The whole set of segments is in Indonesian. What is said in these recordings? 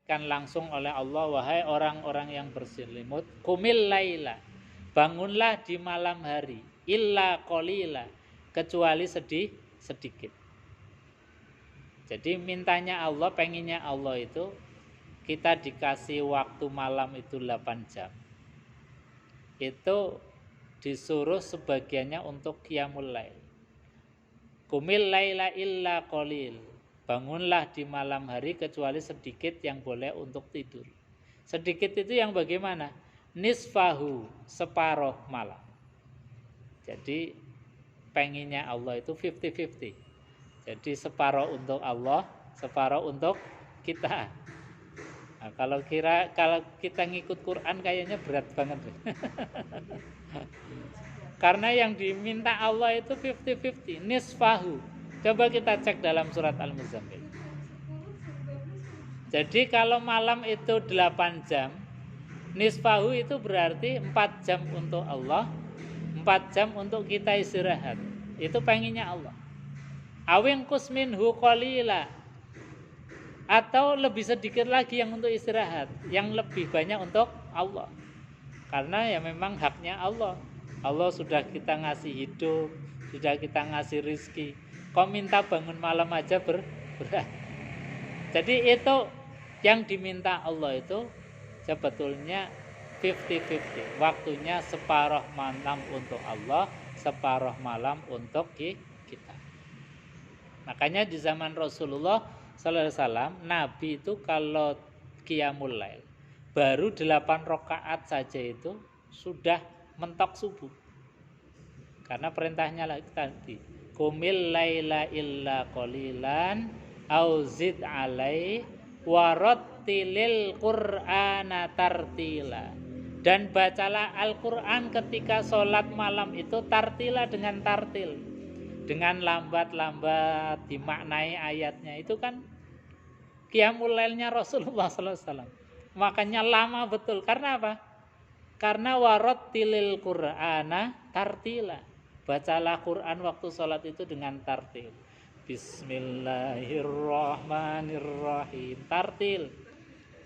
diperintahkan langsung oleh Allah, wahai orang-orang yang berselimut, qumil laila, bangunlah di malam hari, illa qalila, kecuali sedikit. Jadi mintanya Allah, pengennya Allah itu kita dikasih waktu malam itu 8 jam. Itu disuruh sebagiannya untuk qiyamul lail. Qumil laila illa qalil. Bangunlah di malam hari kecuali sedikit yang boleh untuk tidur. Sedikit itu yang bagaimana? Nisfahu, separuh malam. Jadi pengennya Allah itu 50-50. Jadi separuh untuk Allah, separuh untuk kita. Nah, kalau kita ngikut Quran kayaknya berat banget. Karena yang diminta Allah itu 50-50, nisfahu. Coba kita cek dalam surat Al-Muzammil. Jadi kalau malam itu 8 jam, nisfahu itu berarti 4 jam untuk Allah, 4 jam untuk kita istirahat. Itu pengennya Allah. Awin kusminhu qalila, atau lebih sedikit lagi yang untuk istirahat, yang lebih banyak untuk Allah. Karena ya memang haknya Allah. Allah sudah kita ngasih hidup, sudah kita ngasih rizki. Kau minta bangun malam aja berat. Jadi itu yang diminta Allah itu sebetulnya 50-50. Waktunya separuh malam untuk Allah, separuh malam untuk kita. Makanya di zaman Rasulullah sallallahu alaihi wasallam, Nabi itu kalau qiyamul lail baru 8 rakaat saja itu sudah mentok subuh. Karena perintahnya lagi tadi, qumil laila illa qalilan au zid alai warattilil qur'ana tartila. Dan bacalah Al-Qur'an ketika sholat malam itu tartila, dengan tartil, dengan lambat-lambat dimaknai ayatnya. Itu kan qiyamul lailnya Rasulullah sallallahu alaihi wasallam. Makanya lama betul. Karena apa? Karena warattilil qur'ana tartila. Bacalah Quran waktu sholat itu dengan tartil. Bismillahirrahmanirrahim. Tartil.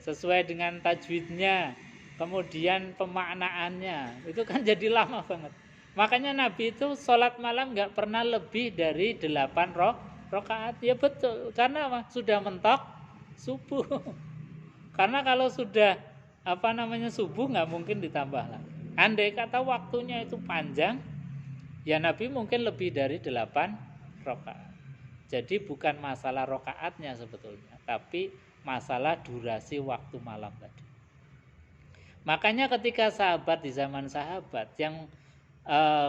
Sesuai dengan tajwidnya. Kemudian pemaknaannya. Itu kan jadi lama banget. Makanya Nabi itu sholat malam gak pernah lebih dari 8 rakaat. Ya betul. Karena apa? Sudah mentok subuh. Karena kalau sudah subuh nggak mungkin ditambah lagi. Andai kata waktunya itu panjang, ya Nabi mungkin lebih dari 8 rakaat. Jadi bukan masalah rakaatnya sebetulnya, tapi masalah durasi waktu malam tadi. Makanya ketika sahabat di zaman sahabat yang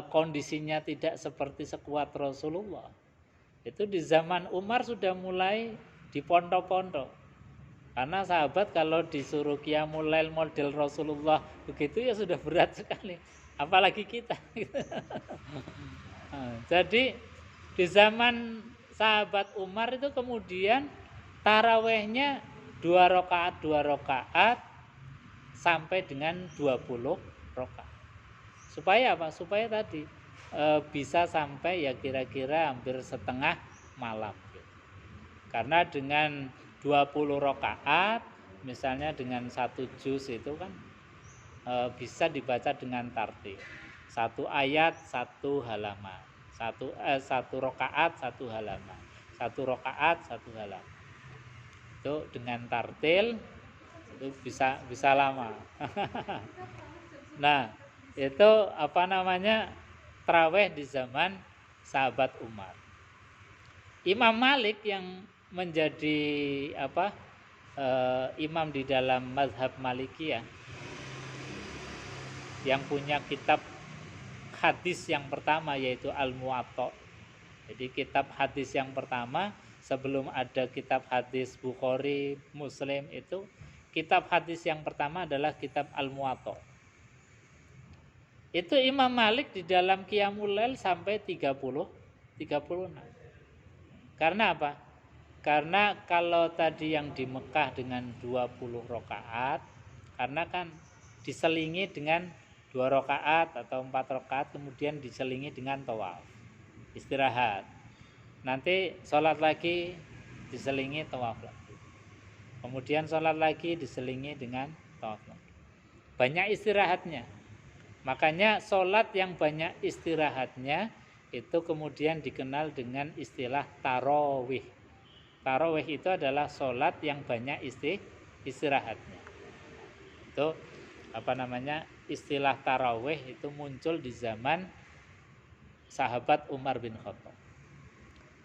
kondisinya tidak seperti sekuat Rasulullah, itu di zaman Umar sudah mulai dipondok-pondok. Karena sahabat kalau disuruh qiyamul lail model Rasulullah begitu ya sudah berat sekali. Apalagi kita. Jadi di zaman sahabat Umar itu kemudian tarawehnya 2 rakaat sampai dengan 20 rakaat. Supaya apa? Supaya tadi bisa sampai ya kira-kira hampir setengah malam. Karena dengan 20 rakaat misalnya dengan 1 juz itu kan bisa dibaca dengan tartil. 1 ayat 1 halaman. 1 rakaat 1 halaman. 1 rakaat 1 halaman. Itu dengan tartil itu bisa lama. Nah, itu tarawih di zaman sahabat Umar. Imam Malik yang menjadi imam di dalam mazhab Malikiyah, yang punya kitab hadis yang pertama yaitu Al-Muwatta. Jadi kitab hadis yang pertama sebelum ada kitab hadis Bukhari, Muslim, itu kitab hadis yang pertama adalah kitab Al-Muwatta. Itu Imam Malik di dalam qiyamul lail sampai 36. Karena apa? Karena kalau tadi yang di Mekah dengan 20 rakaat, karena kan diselingi dengan 2 rakaat atau 4 rakaat, kemudian diselingi dengan tawaf, istirahat. Nanti sholat lagi, diselingi tawaf lagi. kemudian sholat lagi diselingi dengan tawaf. Banyak istirahatnya. Makanya sholat yang banyak istirahatnya itu kemudian dikenal dengan istilah tarawih. Tarawih itu adalah sholat yang banyak istirahatnya. Itu istilah tarawih itu muncul di zaman sahabat Umar bin Khattab.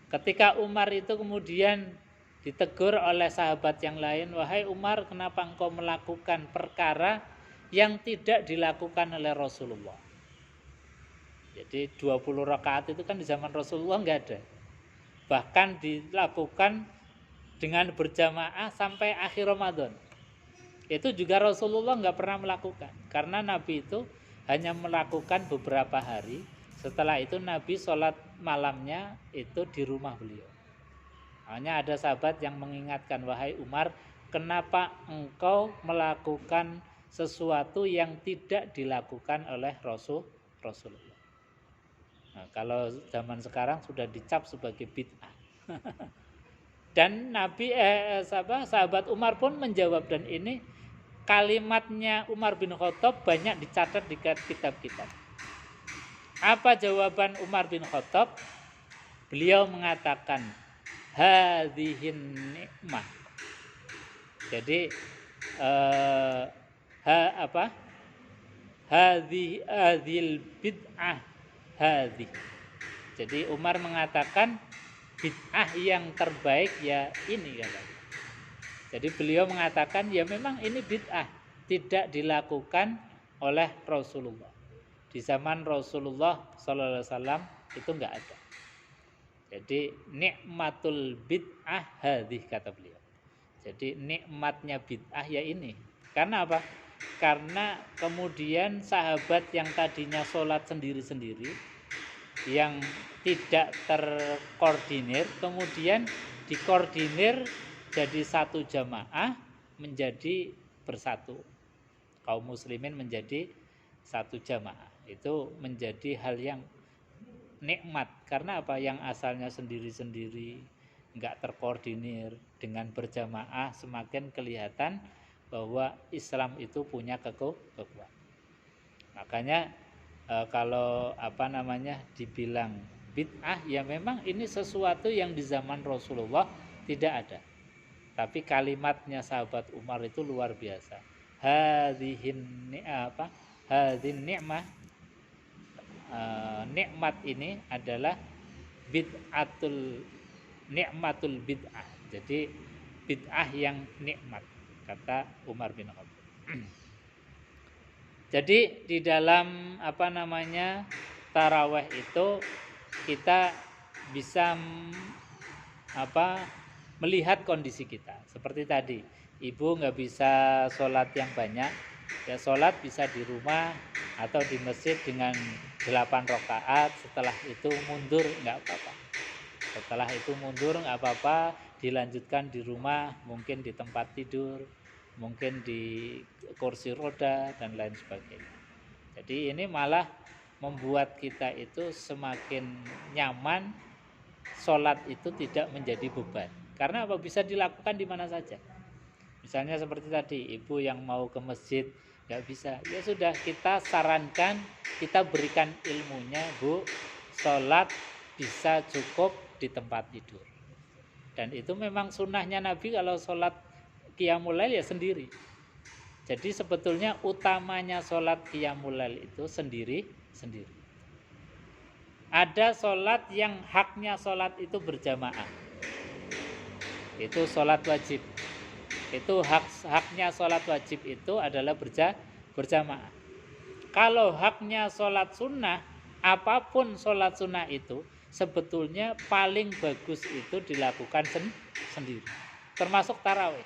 Ketika Umar itu kemudian ditegur oleh sahabat yang lain, wahai Umar, kenapa engkau melakukan perkara yang tidak dilakukan oleh Rasulullah? Jadi 20 rakaat itu kan di zaman Rasulullah enggak ada. Bahkan dilakukan dengan berjamaah sampai akhir Ramadan. Itu juga Rasulullah enggak pernah melakukan. Karena Nabi itu hanya melakukan beberapa hari. Setelah itu Nabi sholat malamnya itu di rumah beliau. Hanya ada sahabat yang mengingatkan, wahai Umar, kenapa engkau melakukan sesuatu yang tidak dilakukan oleh Rasulullah? Nah, kalau zaman sekarang sudah dicap sebagai bid'ah. Dan sahabat Umar pun menjawab, dan ini kalimatnya Umar bin Khattab banyak dicatat di kitab-kitab. Apa jawaban Umar bin Khattab? Beliau mengatakan hadhihin nikmah. Jadi hadhil bid'ah hadhi. Jadi Umar mengatakan bid'ah yang terbaik ya ini katanya. Jadi beliau mengatakan ya memang ini bid'ah, tidak dilakukan oleh Rasulullah. Di zaman Rasulullah sallallahu alaihi wasallam itu enggak ada. Jadi nikmatul bid'ah hadih, kata beliau. Jadi nikmatnya bid'ah ya ini. Karena apa? Karena kemudian sahabat yang tadinya sholat sendiri-sendiri, yang tidak terkoordinir, kemudian dikoordinir jadi satu jamaah, menjadi bersatu. Kaum muslimin menjadi satu jamaah. Itu menjadi hal yang nikmat. Karena apa? Yang asalnya sendiri-sendiri, enggak terkoordinir, dengan berjamaah semakin kelihatan bahwa Islam itu punya kekuatan. Makanya kalau dibilang bid'ah, ya memang ini sesuatu yang di zaman Rasulullah tidak ada. Tapi kalimatnya sahabat Umar itu luar biasa. Hadhin ni'mah, nikmat ini adalah nikmatul bid'ah. Jadi bid'ah yang nikmat, kata Umar bin Khattab. Jadi di dalam tarawih itu kita bisa melihat kondisi kita. Seperti tadi, ibu nggak bisa sholat yang banyak, ya sholat bisa di rumah atau di masjid dengan 8 rakaat. Setelah itu mundur nggak apa-apa. Setelah itu mundur nggak apa-apa, dilanjutkan di rumah, mungkin di tempat tidur, mungkin di kursi roda dan lain sebagainya. Jadi ini malah membuat kita itu semakin nyaman. Sholat itu tidak menjadi beban. Karena apa? Bisa dilakukan di mana saja. Misalnya seperti tadi, ibu yang mau ke masjid nggak bisa, ya sudah, kita sarankan, kita berikan ilmunya, Bu, sholat bisa cukup di tempat tidur. Dan itu memang sunnahnya Nabi kalau sholat qiyamul lail ya sendiri. Jadi sebetulnya utamanya sholat qiyamul lail itu sendiri. Ada sholat yang haknya sholat itu berjamaah. Itu sholat wajib. Itu haknya sholat wajib itu adalah berjamaah. Kalau haknya sholat sunnah, apapun sholat sunnah itu sebetulnya paling bagus itu dilakukan sendiri. Termasuk tarawih.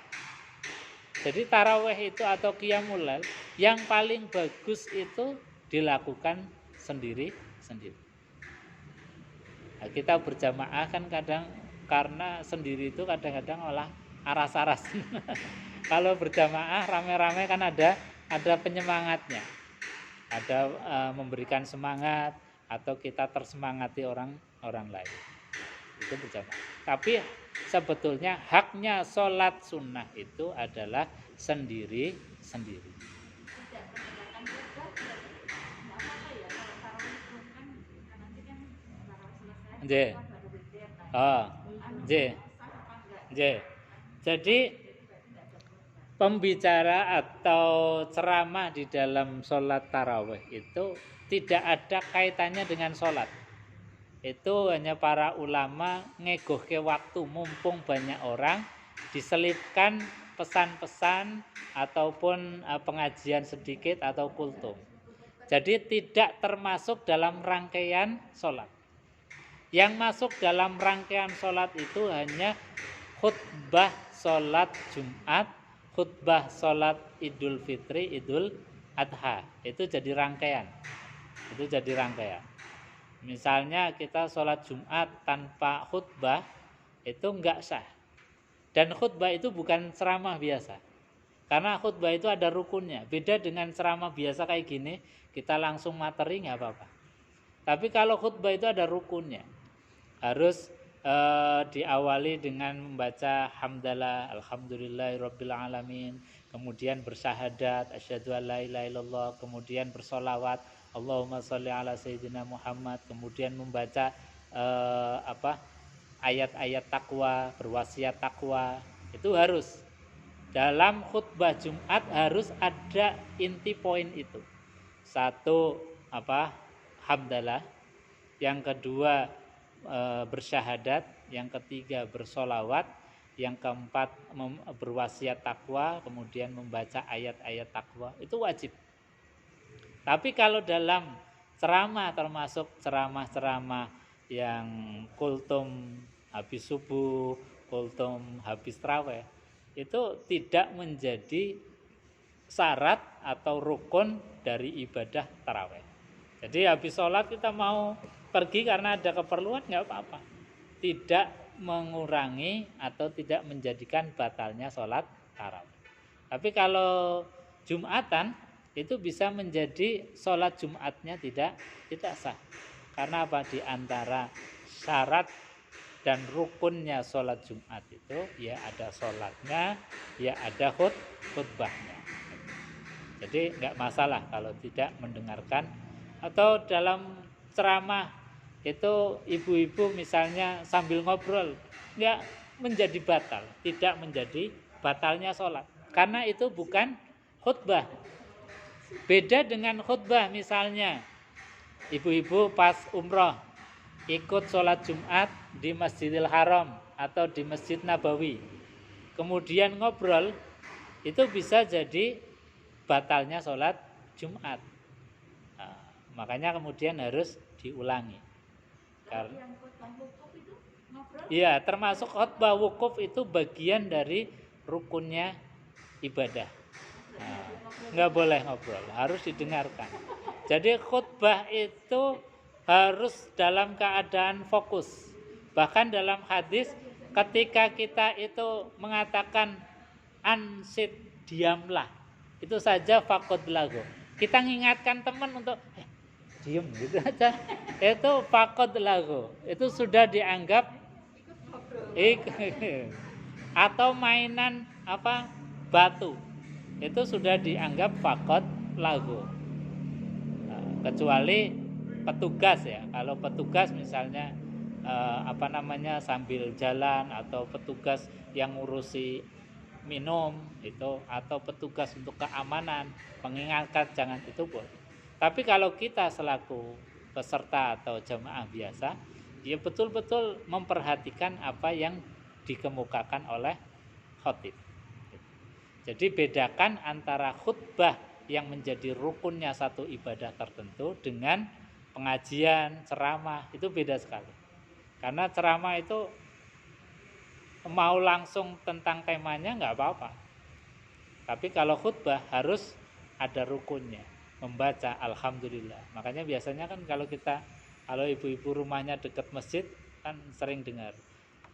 Jadi tarawih itu atau qiyamul lail yang paling bagus itu dilakukan sendiri. Nah, kita berjamaah kan kadang karena sendiri itu kadang-kadang malah aras-aras. Kalau berjamaah rame-rame kan ada penyemangatnya, ada memberikan semangat atau kita tersemangati orang lain. Itu berjamaah. Tapi sebetulnya haknya sholat sunnah itu adalah sendiri-sendiri. Nggih. Oh, nggih. Nggih. Jadi pembicara atau ceramah di dalam sholat tarawih itu tidak ada kaitannya dengan sholat. Itu hanya para ulama ngegohke waktu mumpung banyak orang, diselipkan pesan-pesan ataupun pengajian sedikit atau kultum. Jadi tidak termasuk dalam rangkaian sholat. Yang masuk dalam rangkaian sholat itu hanya khutbah sholat Jumat, khutbah sholat Idul Fitri, Idul Adha. Itu jadi rangkaian. Misalnya kita sholat Jumat tanpa khutbah, itu enggak sah. Dan khutbah itu bukan ceramah biasa. Karena khutbah itu ada rukunnya. Beda dengan ceramah biasa kayak gini, kita langsung materi nggak apa-apa. Tapi kalau khutbah itu ada rukunnya. Harus diawali dengan membaca hamdalah, alhamdulillahirabbil alamin, kemudian bersyahadat asyhadu alla ilaha illallah, kemudian bersolawat Allahumma sholli ala sayyidina Muhammad, kemudian membaca ayat-ayat takwa, berwasiat takwa. Itu harus dalam khutbah Jumat harus ada inti poin itu. Satu hamdalah, yang kedua bersyahadat, yang ketiga bersolawat, yang keempat berwasiat takwa, kemudian membaca ayat-ayat takwa. Itu wajib. Tapi kalau dalam ceramah, termasuk ceramah-ceramah yang kultum habis subuh, kultum habis tarawih, itu tidak menjadi syarat atau rukun dari ibadah tarawih. Jadi habis sholat kita mau pergi karena ada keperluan, nggak apa-apa. Tidak mengurangi atau tidak menjadikan batalnya sholat tarawih. Tapi kalau Jumatan itu bisa menjadi sholat Jumatnya tidak sah. Karena apa? Di antara syarat dan rukunnya sholat Jumat itu ya ada sholatnya, ya ada khutbahnya. Jadi nggak masalah kalau tidak mendengarkan. Atau dalam ceramah itu ibu-ibu misalnya sambil ngobrol, nggak menjadi batal, tidak menjadi batalnya sholat. Karena itu bukan khutbah. Beda dengan khutbah, misalnya ibu-ibu pas umroh ikut sholat Jumat di Masjidil Haram atau di Masjid Nabawi, kemudian ngobrol, itu bisa jadi batalnya sholat Jumat. Makanya kemudian harus diulangi. Karena iya, termasuk khutbah wukuf itu bagian dari rukunnya ibadah. Nggak boleh ngobrol, harus didengarkan. Jadi khutbah itu harus dalam keadaan fokus. Bahkan dalam hadis ketika kita itu mengatakan ansit, diamlah, itu saja faqad lagu. Kita mengingatkan teman untuk diam gitu aja, itu faqad lagu, itu sudah dianggap atau mainan batu, itu sudah dianggap faqad lagu. Kecuali petugas ya, kalau petugas misalnya sambil jalan, atau petugas yang ngurusi minum itu, atau petugas untuk keamanan mengingatkan jangan itu boleh. Tapi kalau kita selaku peserta atau jamaah biasa, ya betul-betul memperhatikan apa yang dikemukakan oleh khatib. Jadi bedakan antara khutbah yang menjadi rukunnya satu ibadah tertentu dengan pengajian, ceramah, itu beda sekali. Karena ceramah itu mau langsung tentang temanya nggak apa-apa. Tapi kalau khutbah harus ada rukunnya, membaca alhamdulillah. Makanya biasanya kan kalau ibu-ibu rumahnya dekat masjid kan sering dengar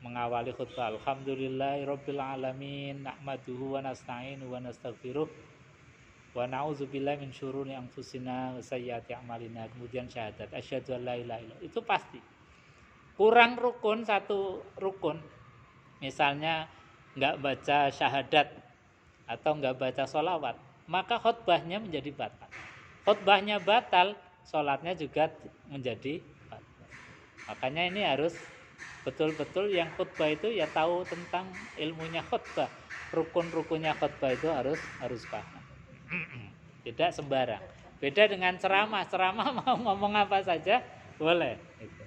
mengawali khutbah alhamdulillahirabbil alamin nahmaduhu wa nasta'inuhu wa nastaghfiruh wa na'udzubillahi min syururi anfusina wa sayyiati a'malina, kemudian syahadat asyhadu an la ilaha illallah. Itu pasti kurang rukun, satu rukun misalnya nggak baca syahadat atau nggak baca sholawat, maka khutbahnya menjadi batal. Khutbahnya batal, sholatnya juga menjadi batal. Makanya ini harus betul-betul yang khutbah itu ya tahu tentang ilmunya khutbah. Rukun-rukunnya khutbah itu harus paham. Tidak sembarang. Beda dengan ceramah. Ceramah mau ngomong apa saja boleh. Gitu.